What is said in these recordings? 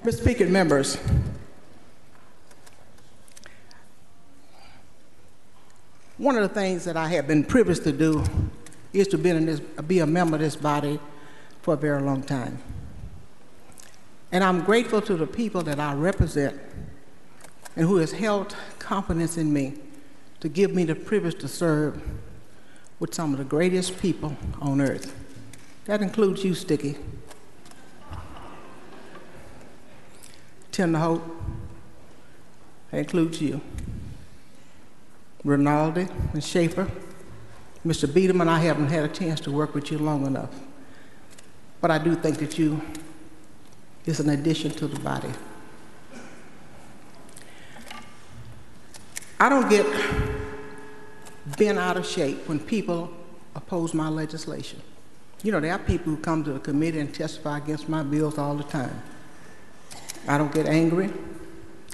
Mr. Speaker and members, one of the things that I have been privileged to do is to be a member of this body for a very long time. And I'm grateful to the people that I represent and who has held confidence in me to give me the privilege to serve with some of the greatest people on earth. That includes you, Sticky, Tender Hope. That includes you. Rinaldi and Schaefer. Mr. Beedham, I haven't had a chance to work with you long enough. But I do think that you is an addition to the body. I don't get bent out of shape when people oppose my legislation. You know, there are people who come to the committee and testify against my bills all the time. I don't get angry,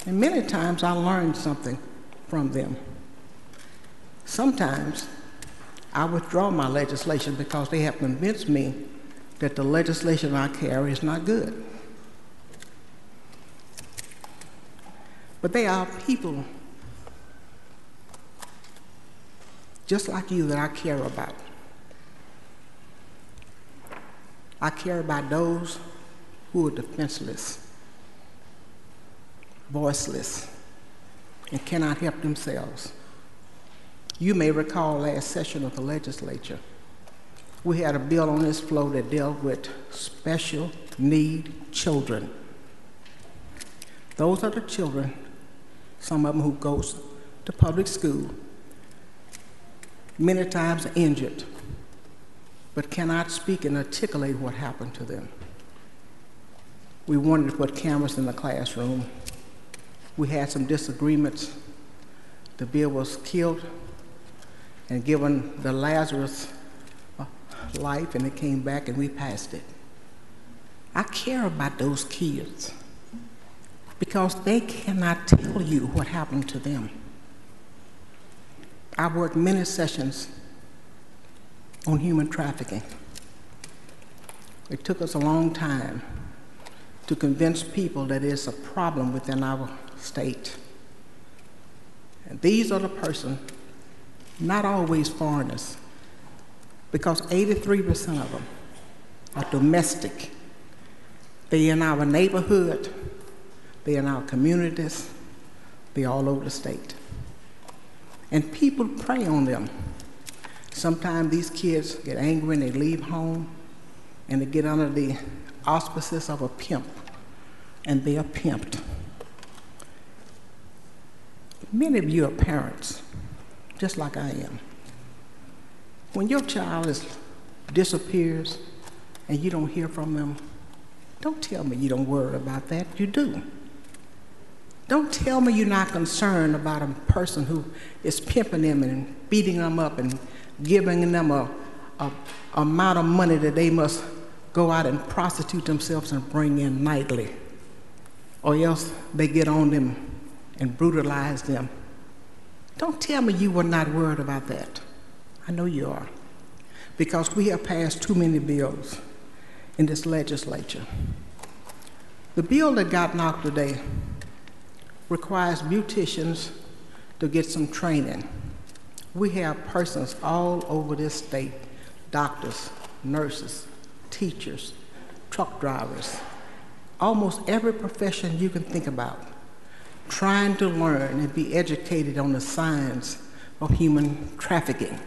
and many times I learn something from them. Sometimes I withdraw my legislation because they have convinced me that the legislation I carry is not good. But they are people just like you that I care about. I care about those who are defenseless, voiceless, and cannot help themselves. You may recall last session of the legislature, we had a bill on this floor that dealt with special need children. Those are the children, some of them who goes to public school, many times injured, but cannot speak and articulate what happened to them. We wanted to put cameras in the classroom. We had some disagreements. The bill was killed and given the Lazarus life, and it came back and we passed it. I care about those kids because they cannot tell you what happened to them. I worked many sessions on human trafficking. It took us a long time to convince people that it's a problem within our state. And these are the persons, not always foreigners, because 83% of them are domestic. They're in our neighborhood, they're in our communities, they're all over the state. And people prey on them. Sometimes these kids get angry and they leave home and they get under the auspices of a pimp, and they are pimped. Many of you are parents, just like I am. When your child disappears and you don't hear from them, don't tell me you don't worry about that. You do. Don't tell me you're not concerned about a person who is pimping them and beating them up and giving them a amount of money that they must go out and prostitute themselves and bring in nightly, or else they get on them and brutalize them. Don't tell me you were not worried about that. I know you are, because we have passed too many bills in this legislature. The bill that got knocked today requires beauticians to get some training. We have persons all over this state, doctors, nurses, teachers, truck drivers, almost every profession you can think about, trying to learn and be educated on the science of human trafficking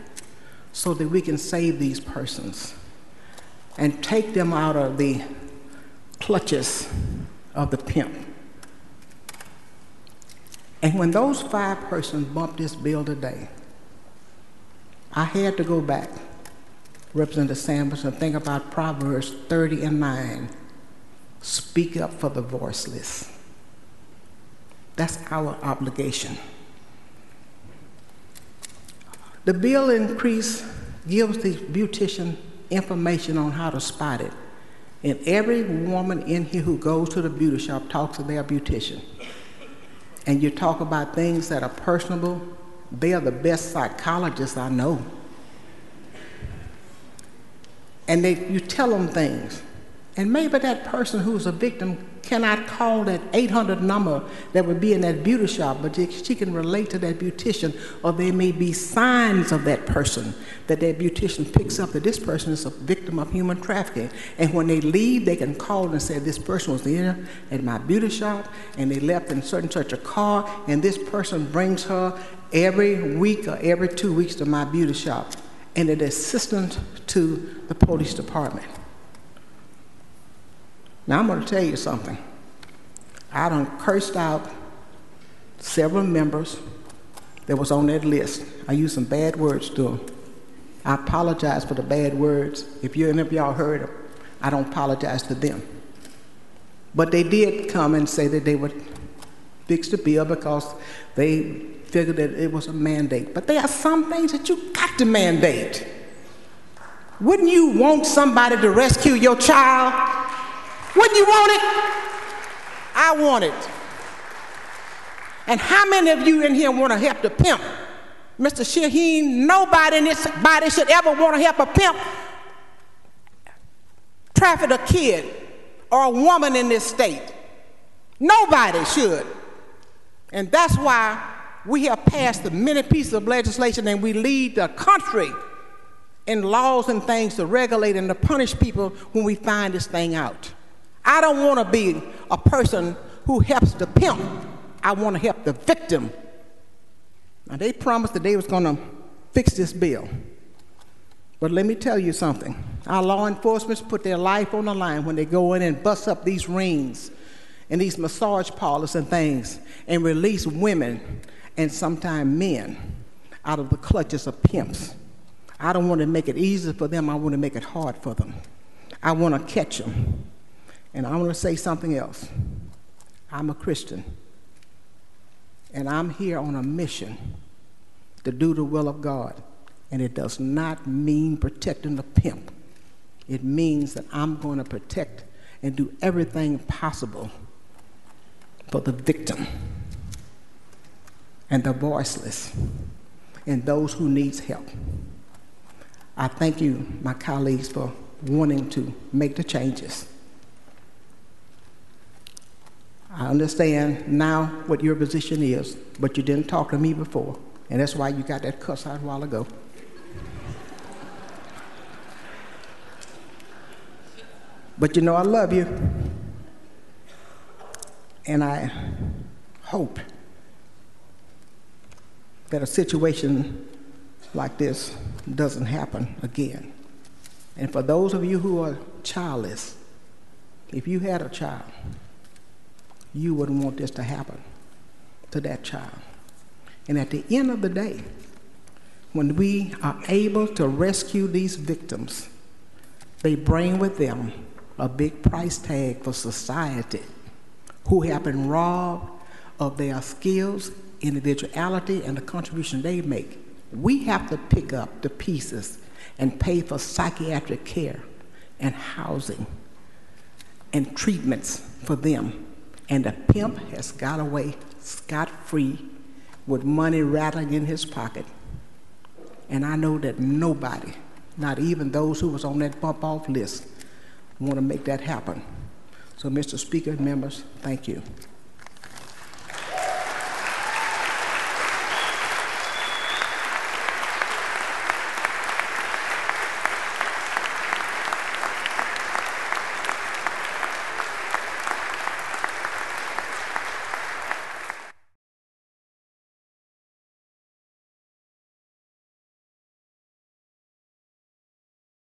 so that we can save these persons and take them out of the clutches of the pimp. And when those 5 persons bumped this bill today, I had to go back, Representative Sanders, and think about Proverbs 30:9. Speak up for the voiceless. That's our obligation. The bill increase gives the beautician information on how to spot it. And every woman in here who goes to the beauty shop talks to their beautician. And you talk about things that are personable, they are the best psychologists I know. And you tell them things, And maybe that person who's a victim cannot call that 800 number that would be in that beauty shop, but she can relate to that beautician, or there may be signs of that person that beautician picks up that this person is a victim of human trafficking. And when they leave, they can call and say, this person was here at my beauty shop, and they left in such a car, and this person brings her every week or every 2 weeks to my beauty shop, and an assistant to the police department. Now, I'm going to tell you something. I done cursed out several members that was on that list. I used some bad words to them. I apologize for the bad words. If any of y'all heard them, I don't apologize to them. But they did come and say that they would fix the bill because they figured that it was a mandate. But there are some things that you got to mandate. Wouldn't you want somebody to rescue your child? Wouldn't you want it? I want it. And how many of you in here want to help the pimp? Mr. Shaheen, nobody in this body should ever want to help a pimp traffic a kid or a woman in this state. Nobody should. And that's why we have passed the many pieces of legislation, and we lead the country in laws and things to regulate and to punish people when we find this thing out. I don't want to be a person who helps the pimp. I want to help the victim. Now, they promised that they was going to fix this bill. But let me tell you something. Our law enforcement put their life on the line when they go in and bust up these rings and these massage parlors and things and release women and sometimes men out of the clutches of pimps. I don't want to make it easy for them. I want to make it hard for them. I want to catch them. And I want to say something else. I'm a Christian, and I'm here on a mission to do the will of God. And it does not mean protecting the pimp. It means that I'm going to protect and do everything possible for the victim and the voiceless and those who needs help. I thank you, my colleagues, for wanting to make the changes. I understand now what your position is, but you didn't talk to me before, and that's why you got that cuss out a while ago. But you know I love you, and I hope that a situation like this doesn't happen again. And for those of you who are childless, if you had a child, you wouldn't want this to happen to that child. And at the end of the day, when we are able to rescue these victims, they bring with them a big price tag for society, who have been robbed of their skills, individuality, and the contribution they make. We have to pick up the pieces and pay for psychiatric care and housing and treatments for them. And the pimp has got away scot-free with money rattling in his pocket. And I know that nobody, not even those who was on that bump-off list, want to make that happen. So, Mr. Speaker and members, thank you.